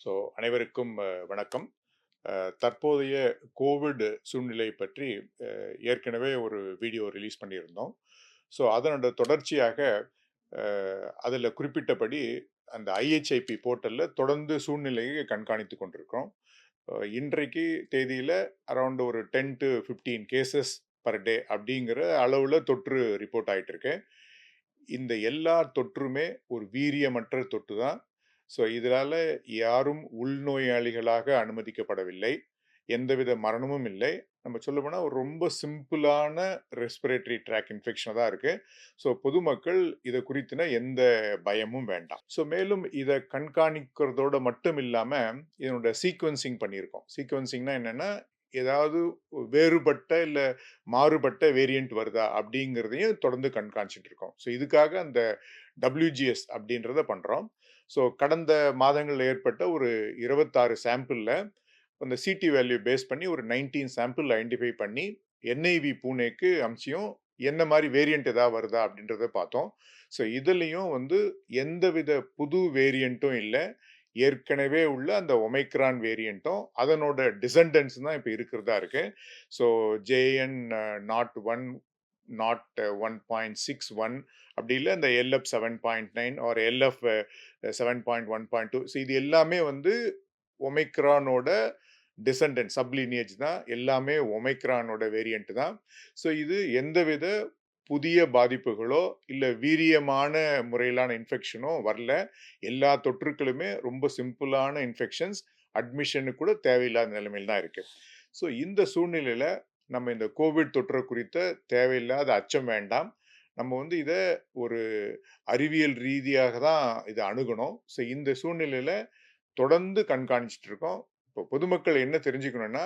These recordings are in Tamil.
ஸோ அனைவருக்கும் வணக்கம். தற்போதைய கோவிட் சூழ்நிலை பற்றி ஏற்கனவே ஒரு வீடியோ ரிலீஸ் பண்ணியிருந்தோம். ஸோ அதனோட தொடர்ச்சியாக அதில் குறிப்பிட்டபடி அந்த ஐஹெச்ஐபி போர்ட்டலில் தொடர்ந்து சூழ்நிலையை கண்காணித்து கொண்டிருக்கிறோம். இன்றைக்கு தேதியில் அரௌண்ட் ஒரு 10 to 15 கேசஸ் பர் டே அப்படிங்கிற அளவில் தொற்று ரிப்போர்ட் ஆயிட்டு இருக்கு. இந்த எல்லா தொற்றுமே ஒரு வீரியமற்ற தொற்று தான். ஸோ இதனால யாரும் உள்நோயாளிகளாக அனுமதிக்கப்படவில்லை. எந்தவித மரணமும் இல்லை. நம்ம சொல்லப்போனா ஒரு ரொம்ப சிம்பிளான ரெஸ்பிரேட்டரி ட்ராக் இன்ஃபெக்ஷனா தான் இருக்கு. ஸோ பொதுமக்கள் இத குறித்தின எந்த பயமும் வேண்டாம். ஸோ மேலும் இத கண்காணிக்கிறதோட மட்டும் இல்லாம, இதனோட சீக்வென்சிங் பண்ணியிருக்கோம். சீக்வென்சிங்னா என்னன்னா, ஏதாவது வேறுபட்ட இல்ல மாறுபட்ட வேரியன்ட் வருதா அப்படிங்கிறதையும் தொடர்ந்து கண்காணிச்சுட்டு இருக்கோம். ஸோ இதுக்காக அந்த WGS அப்படின்றத பண்றோம். ஸோ கடந்த மாதங்கள்ல ஏற்பட்ட ஒரு 26 சாம்பிள்ல அந்த சிடி வேல்யூ பேஸ் பண்ணி ஒரு 19 சாம்பிள் ஐடென்டிஃபை பண்ணி NIV பூனேக்கு அம்சியும் என்ன மாதிரி வேரியன்ட் ஏதாவது வருதா அப்படின்றத பார்த்தோம். ஸோ இதுலயும் வந்து எந்தவித புது வேரியண்ட்டும் இல்லை. ஏற்கனவே உள்ள அந்த ஒமைக்ரான் வேரியண்ட்டும் அதனோட டிசண்டன்ஸ் தான் இப்போ இருக்கிறதா இருக்கு. So JN not one not 1.61 அப்படி இல்லை இந்த LF 7.9 ஆர் LF 7.1.2. ஸோ இது எல்லாமே வந்து ஒமைக்ரானோட டிசண்டன்ட் சப்லினியேஜ் தான். எல்லாமே ஒமைக்ரானோட வேரியன்ட் தான். ஸோ இது எந்தவித புதிய பாதிப்புகளோ இல்ல வீரியமான முறையிலான இன்ஃபெக்ஷனோ வரல. எல்லா தொற்றுக்களுமே ரொம்ப சிம்பிளான இன்ஃபெக்ஷன்ஸ். அட்மிஷனுக்கு கூட தேவையில்லாத நிலைமையில் தான் இருக்கு. ஸோ இந்த சூழ்நிலையில நம்ம இந்த கோவிட் தொற்று குறித்த தேவையில்லாத அச்சம் வேண்டாம். நம்ம வந்து இத ஒரு அறிவியல் ரீதியாக தான் இத அணுகணும். ஸோ இந்த சூழ்நிலையில தொடர்ந்து கண்காணிச்சுட்டு இருக்கோம். இப்போ பொதுமக்கள் என்ன தெரிஞ்சுக்கணும்னா,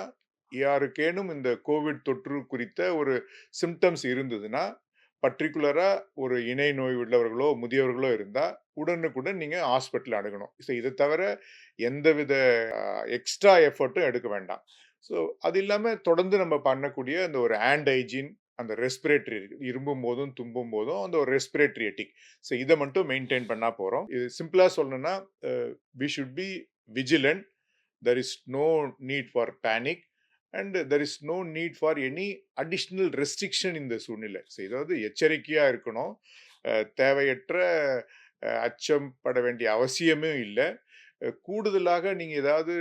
யாருக்கேனும் இந்த கோவிட் தொற்று குறித்த ஒரு சிம்ப்டம்ஸ் இருந்ததுன்னா, பர்ட்டிகுலரா ஒரு இணை நோய் உள்ளவர்களோ, முதியவர்களோ இருந்தா, உடனுக்குடன் நீங்க ஹாஸ்பிட்டல் அணுகணும். ஸோ இத தவிர எந்தவித எக்ஸ்ட்ரா எஃபோர்ட்டும் எடுக்க வேண்டாம். ஸோ அது இல்லாம தொடர்ந்து நம்ம பண்ணக்கூடிய அந்த ஒரு ஹேண்ட் ஹைஜீன், அந்த ரெஸ்பிரேட்டரி இருமும் போதும், தும்பும் போதும் அந்த ஒரு ரெஸ்பிரேட்டரி எட்டிக். ஸோ இத மட்டும் மெயின்டெயின் பண்ணா போறோம். இது சிம்பிளா சொல்லணும்னா, we should be vigilant. There is no need for panic and there is no need for any additional restriction in the சூழ்நிலை. இதாவது எச்சரிக்கையா இருக்கணும். தேவையற்ற அச்சம் பட வேண்டிய அவசியமே இல்லை. கூடுதலாக நீங்க ஏதாவது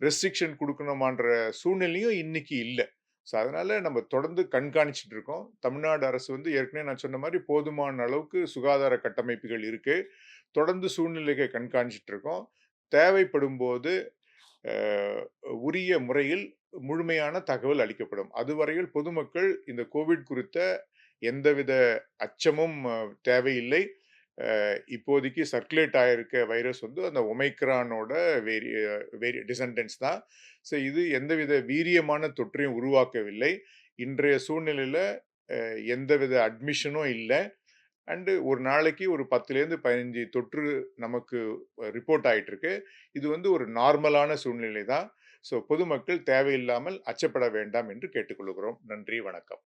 ரெஸ்ட்ரிக்ஷன் கொடுக்கணுமான்ற சூழ்நிலையும் இன்னைக்கு இல்லை. ஸோ அதனால நம்ம தொடர்ந்து கண்காணிச்சுட்டு இருக்கோம். தமிழ்நாடு அரசு வந்து ஏற்கனவே நான் சொன்ன மாதிரி போதுமான அளவுக்கு சுகாதார கட்டமைப்புகள் இருக்கு. தொடர்ந்து சூழ்நிலையை கண்காணிச்சுட்டு இருக்கோம். தேவைப்படும் போது உரிய முறையில் முழுமையான தகவல் அளிக்கப்படும். அதுவரையில் பொதுமக்கள் இந்த கோவிட் குறித்த எந்தவித அச்சமும் தேவையில்லை. இப்போதைக்கு சர்க்குலேட் ஆயிருக்க வைரஸ் வந்து அந்த ஒமைக்ரானோட டிசண்டன்ஸ் தான். ஸோ இது எந்தவித வீரியமான தொற்றையும் உருவாக்கவில்லை. இன்றைய சூழ்நிலையில எந்தவித அட்மிஷனும் இல்லை. அண்டு ஒரு நாளைக்கு ஒரு 10லேருந்து 15 தொற்று நமக்கு ரிப்போர்ட் ஆயிட்டு இருக்கு. இது வந்து ஒரு நார்மலான சூழ்நிலை தான். ஸோ பொதுமக்கள் தேவையில்லாமல் அச்சப்பட வேண்டாம் என்று கேட்டுக்கொள்கிறோம். நன்றி, வணக்கம்.